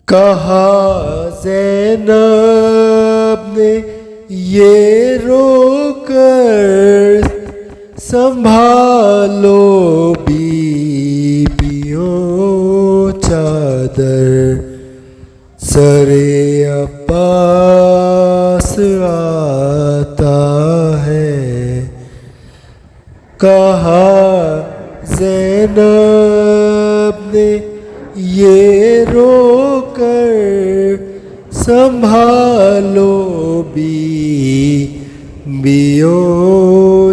کہا زینب نے یہ رو کر سنبھالو بیبیوں چادر، سر عباس آتا ہے۔ کہا زینب نے یہ رو کر سنبھالو بیبیوں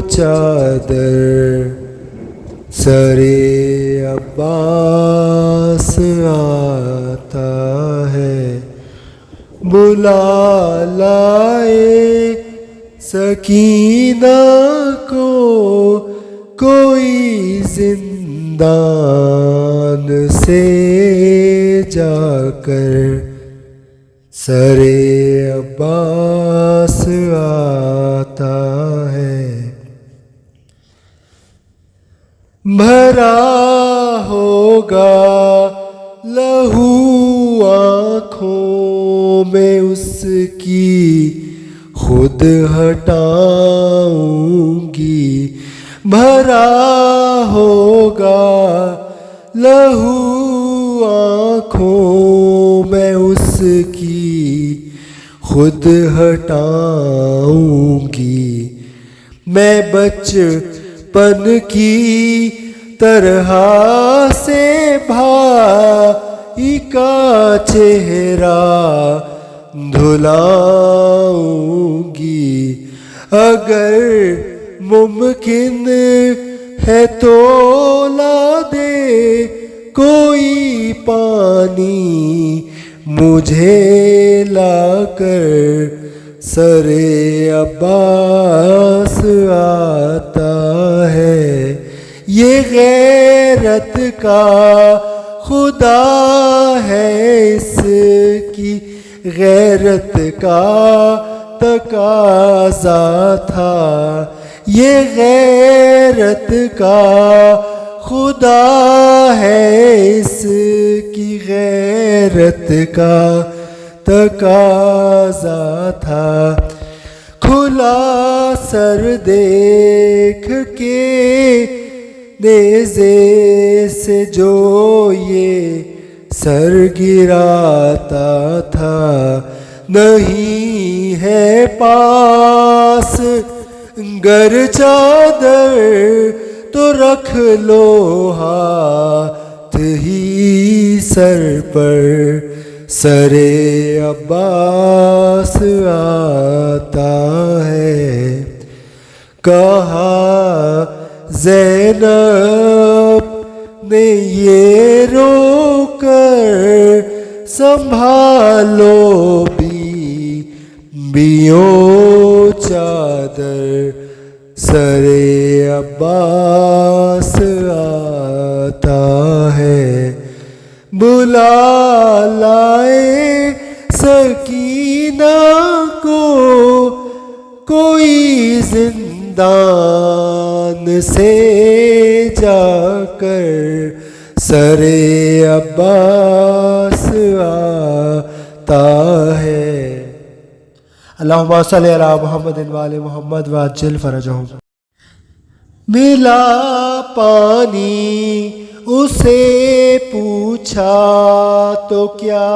چادر، سر عباس آتا ہے۔ بلا لائے سکینہ کو کوئی زندان سے جا کر، سر عباس آتا ہے۔ بھرا ہوگا لہو آنکھوں میں اس کی، خود ہٹاؤں گی۔ بھرا ہوگا لہو آنکھوں میں اس کی، خود ہٹاؤں گی۔ میں بچپن کی طرح سے بھائی کا چہرہ دھلاؤں گی۔ اگر ممکن ہے تو لا دے کوئی پانی مجھے لا کر، سر عباس آتا ہے۔ یہ غیرت کا خدا ہے، اس کی غیرت کا تقاضا تھا۔ یہ غیرت کا خدا ہے، اس کی غیرت کا تقاضا تھا۔ کھلا سر دیکھ کے نیزے سے جو یہ سر گراتا تھا، نہیں ہے پاس گر چادر تو رکھ لو ہاتھ ہی سر پر، سر عباس آتا ہے۔ کہا زینب نے یہ رو کر سنبھالو بیبیوں چادر، سر عباس آتا ہے۔ بلا لائے سکینہ کو کوئی زندان سے جا کر، سر عباس آتا ہے۔ اللہم صلی علی محمد وآل محمد وعجل فرجہم۔ ملا پانی اسے پوچھا تو کیا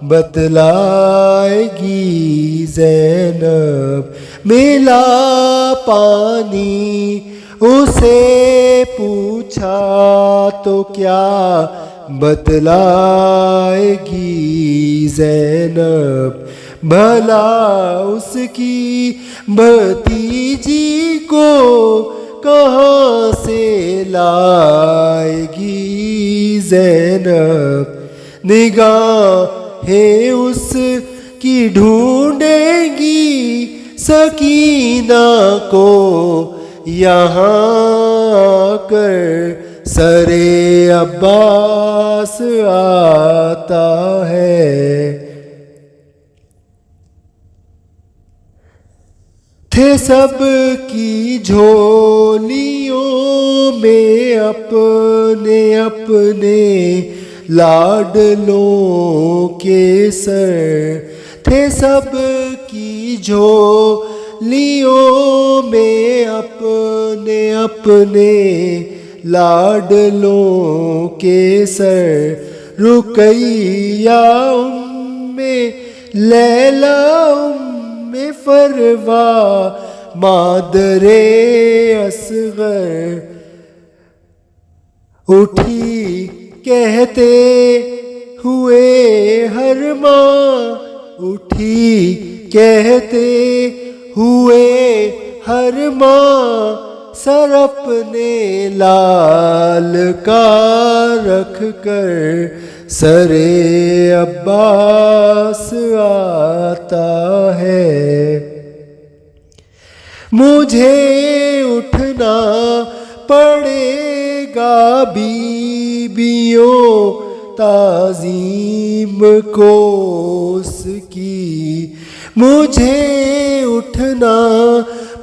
بتلائے گی زینب؟ ملا پانی اسے پوچھا تو کیا بتلائے گی زینب؟ بھلا اس کی بھتیجی کو کہاں سے لائے گی زینب؟ نگاہیں اس کی ڈھونڈیں گی سکینہ کو یہاں آ کر، سر عباس آتا ہے۔ تھے سب کی جھولیوں میں اپنے اپنے لاڈلوں کے سر تھے سب کی جھولیوں میں اپنے اپنے لاڈلوں کے سر رقیہ لیلا فروا مادر اصغر اٹھی کہتے ہوئے ہر ماں اٹھی کہتے ہوئے ہر ماں سر اپنے لال کا رکھ کر سر عباس آتا ہے مجھے اٹھنا پڑے گا بیبیوں تعظیم کو اس کی مجھے اٹھنا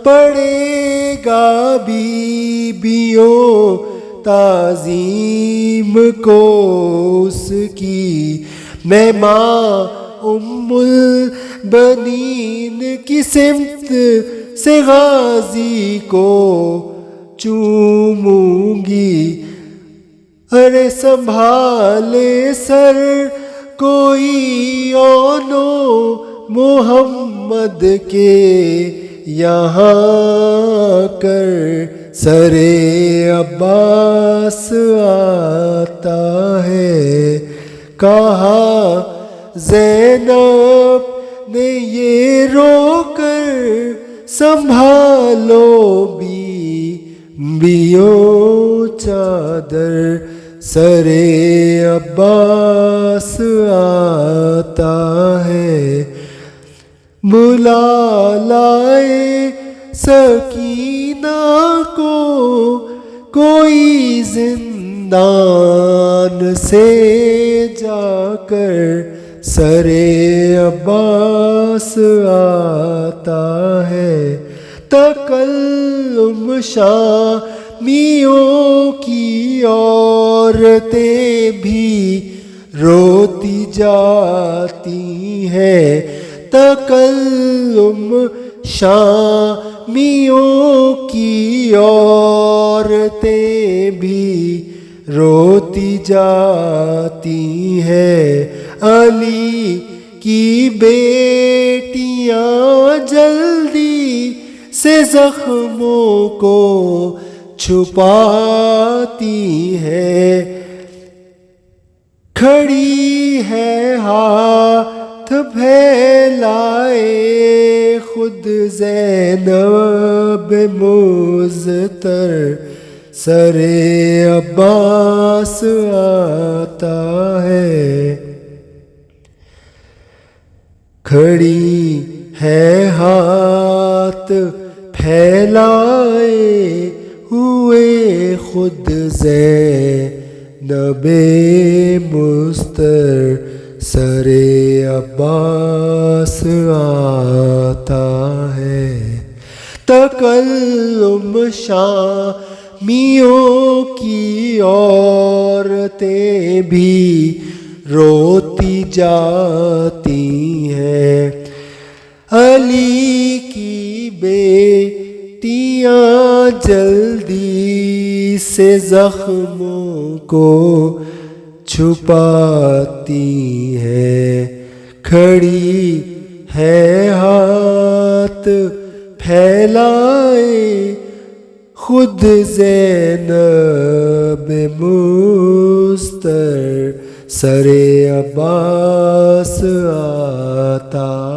پڑے گا بیبیوں تعظیم کو اس کی میں ماں ام البنین کی سمت سے غازی کو چوموں گی ارے سنبھالے سر کوئی اونو محمد کے یہاں کر سر عباس آتا ہے کہا زینب نے یہ رو کر سنبھالو بیوں چادر سر عباس آتا ہے بلا لائے سکینہ کو کوئی زندان سے جا کر سر عباس آتا ہے تکلم شامیوں کی عورتیں بھی روتی جاتی ہیں تکلم شامیوں کی عورتیں بھی روتی جاتی ہیں علی کی بیٹیاں جلدی سے زخموں کو چھپاتی ہیں کھڑی ہے ہاتھ پھیلائے خود زینب مضطر سر عباس آتا ہے کھڑی ہے ہاتھ پھیلائے ہوئے خود زینب مضطر سر عباس آتا ہے تکلم شامیوں کی عورتیں بھی روتی جاتی ہیں علی کی بیٹیاں جلدی سے زخموں کو چھپاتی ہیں کھڑی ہے ہاتھ پھیلائے خود زینب مضطر سر عباس آتا